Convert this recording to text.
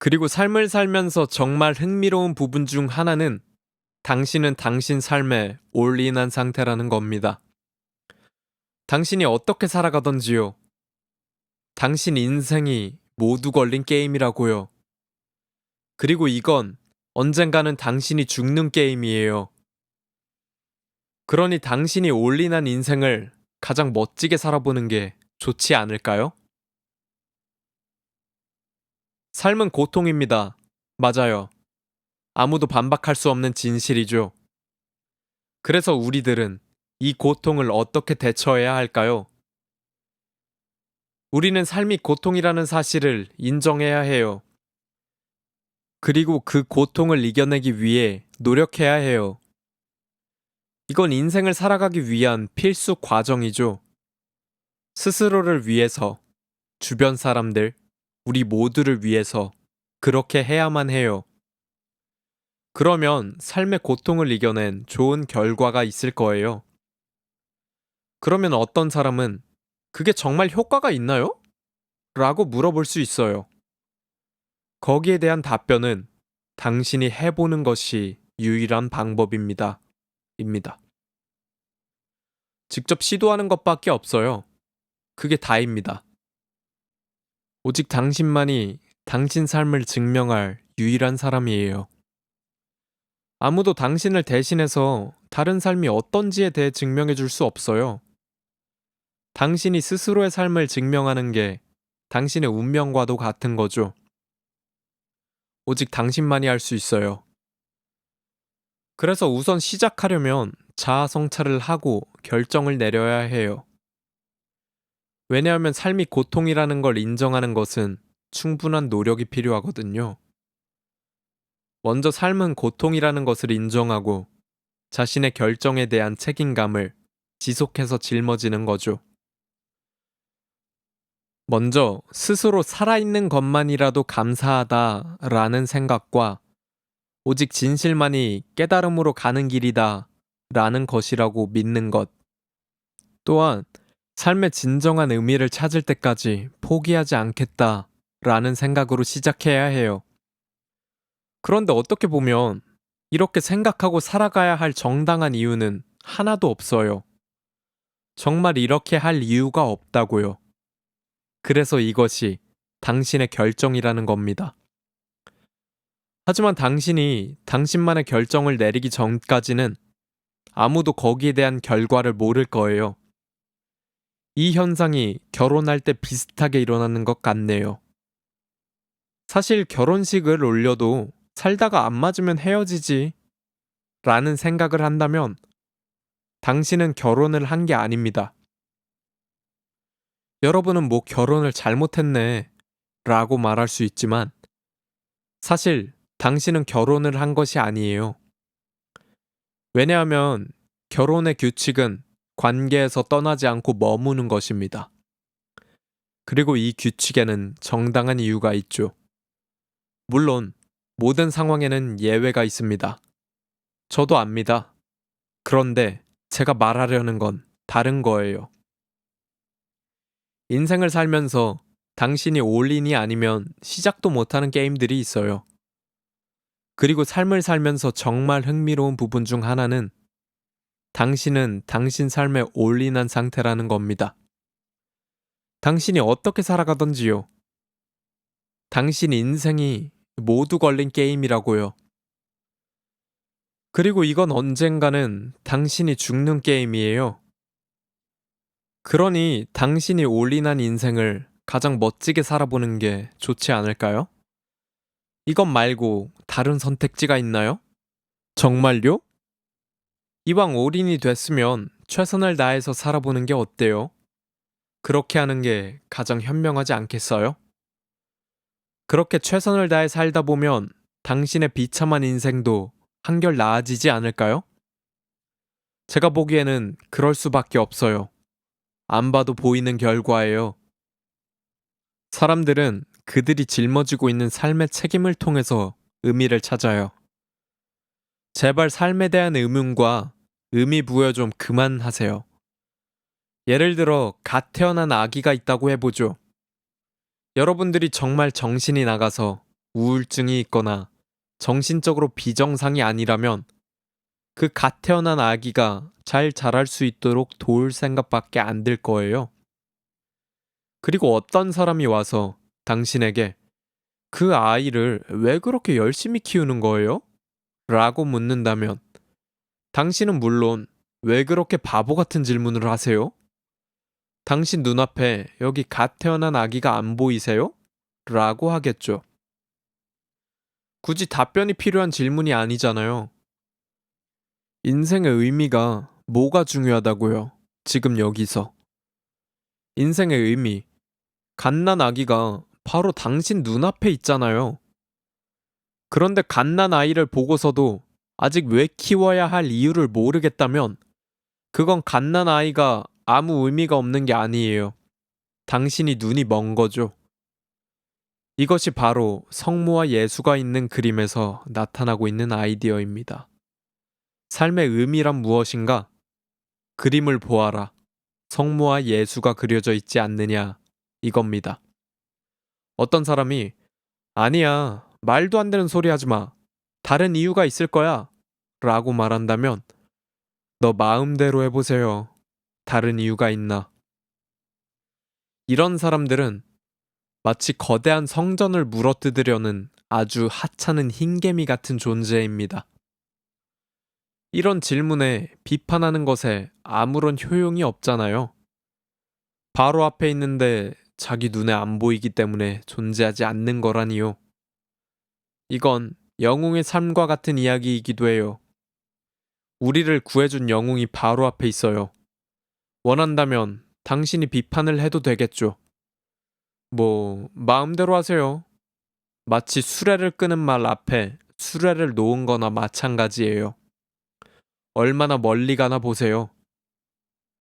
그리고 삶을 살면서 정말 흥미로운 부분 중 하나는 당신은 당신 삶에 올인한 상태라는 겁니다. 당신이 어떻게 살아가던지요. 당신 인생이 모두 걸린 게임이라고요. 그리고 이건 언젠가는 당신이 죽는 게임이에요. 그러니 당신이 올인한 인생을 가장 멋지게 살아보는 게 좋지 않을까요? 삶은 고통입니다. 맞아요. 아무도 반박할 수 없는 진실이죠. 그래서 우리들은 이 고통을 어떻게 대처해야 할까요? 우리는 삶이 고통이라는 사실을 인정해야 해요. 그리고 그 고통을 이겨내기 위해 노력해야 해요. 이건 인생을 살아가기 위한 필수 과정이죠. 스스로를 위해서, 주변 사람들, 우리 모두를 위해서 그렇게 해야만 해요. 그러면 삶의 고통을 이겨낸 좋은 결과가 있을 거예요. 그러면 어떤 사람은 그게 정말 효과가 있나요? 라고 물어볼 수 있어요. 거기에 대한 답변은 당신이 해보는 것이 유일한 방법입니다. 입니다. 직접 시도하는 것밖에 없어요. 그게 다입니다. 오직 당신만이 당신 삶을 증명할 유일한 사람이에요. 아무도 당신을 대신해서 다른 삶이 어떤지에 대해 증명해 줄 수 없어요. 당신이 스스로의 삶을 증명하는 게 당신의 운명과도 같은 거죠. 오직 당신만이 할 수 있어요. 그래서 우선 시작하려면 자아 성찰을 하고 결정을 내려야 해요. 왜냐하면 삶이 고통이라는 걸 인정하는 것은 충분한 노력이 필요하거든요. 먼저 삶은 고통이라는 것을 인정하고 자신의 결정에 대한 책임감을 지속해서 짊어지는 거죠. 먼저 스스로 살아있는 것만이라도 감사하다라는 생각과 오직 진실만이 깨달음으로 가는 길이다 라는 것이라고 믿는 것. 또한 삶의 진정한 의미를 찾을 때까지 포기하지 않겠다 라는 생각으로 시작해야 해요. 그런데 어떻게 보면 이렇게 생각하고 살아가야 할 정당한 이유는 하나도 없어요. 정말 이렇게 할 이유가 없다고요. 그래서 이것이 당신의 결정이라는 겁니다. 하지만 당신이 당신만의 결정을 내리기 전까지는 아무도 거기에 대한 결과를 모를 거예요. 이 현상이 결혼할 때 비슷하게 일어나는 것 같네요. 사실 결혼식을 올려도 살다가 안 맞으면 헤어지지 라는 생각을 한다면 당신은 결혼을 한 게 아닙니다. 여러분은 뭐 결혼을 잘못했네 라고 말할 수 있지만 사실 당신은 결혼을 한 것이 아니에요. 왜냐하면 결혼의 규칙은 관계에서 떠나지 않고 머무는 것입니다. 그리고 이 규칙에는 정당한 이유가 있죠. 물론 모든 상황에는 예외가 있습니다. 저도 압니다. 그런데 제가 말하려는 건 다른 거예요. 인생을 살면서 당신이 올인이 아니면 시작도 못하는 게임들이 있어요. 그리고 삶을 살면서 정말 흥미로운 부분 중 하나는 당신은 당신 삶에 올인한 상태라는 겁니다. 당신이 어떻게 살아가던지요. 당신 인생이 모두 걸린 게임이라고요. 그리고 이건 언젠가는 당신이 죽는 게임이에요. 그러니 당신이 올인한 인생을 가장 멋지게 살아보는 게 좋지 않을까요? 이것 말고 다른 선택지가 있나요? 정말요? 이왕 올인이 됐으면 최선을 다해서 살아보는 게 어때요? 그렇게 하는 게 가장 현명하지 않겠어요? 그렇게 최선을 다해 살다 보면 당신의 비참한 인생도 한결 나아지지 않을까요? 제가 보기에는 그럴 수밖에 없어요. 안 봐도 보이는 결과예요. 사람들은 그들이 짊어지고 있는 삶의 책임을 통해서 의미를 찾아요. 제발 삶에 대한 의문과 의미 부여 좀 그만하세요. 예를 들어 갓 태어난 아기가 있다고 해보죠. 여러분들이 정말 정신이 나가서 우울증이 있거나 정신적으로 비정상이 아니라면 그 갓 태어난 아기가 잘 자랄 수 있도록 도울 생각밖에 안 들 거예요. 그리고 어떤 사람이 와서 당신에게 그 아이를 왜 그렇게 열심히 키우는 거예요? 라고 묻는다면 당신은 물론 왜 그렇게 바보 같은 질문을 하세요? 당신 눈앞에 여기 갓 태어난 아기가 안 보이세요? 라고 하겠죠. 굳이 답변이 필요한 질문이 아니잖아요. 인생의 의미가 뭐가 중요하다고요? 지금 여기서. 인생의 의미. 갓난 아기가 바로 당신 눈앞에 있잖아요. 그런데 갓난 아이를 보고서도 아직 왜 키워야 할 이유를 모르겠다면 그건 갓난 아이가 아무 의미가 없는 게 아니에요. 당신이 눈이 먼 거죠. 이것이 바로 성모와 예수가 있는 그림에서 나타나고 있는 아이디어입니다. 삶의 의미란 무엇인가? 그림을 보아라. 성모와 예수가 그려져 있지 않느냐? 이겁니다. 어떤 사람이 아니야, 말도 안 되는 소리 하지 마. 다른 이유가 있을 거야. 라고 말한다면 너 마음대로 해보세요. 다른 이유가 있나? 이런 사람들은 마치 거대한 성전을 물어뜯으려는 아주 하찮은 흰개미 같은 존재입니다. 이런 질문에 비판하는 것에 아무런 효용이 없잖아요. 바로 앞에 있는데 자기 눈에 안 보이기 때문에 존재하지 않는 거라니요. 이건 영웅의 삶과 같은 이야기이기도 해요. 우리를 구해준 영웅이 바로 앞에 있어요. 원한다면 당신이 비판을 해도 되겠죠. 마음대로 하세요. 마치 수레를 끄는 말 앞에 수레를 놓은 거나 마찬가지예요. 얼마나 멀리 가나 보세요.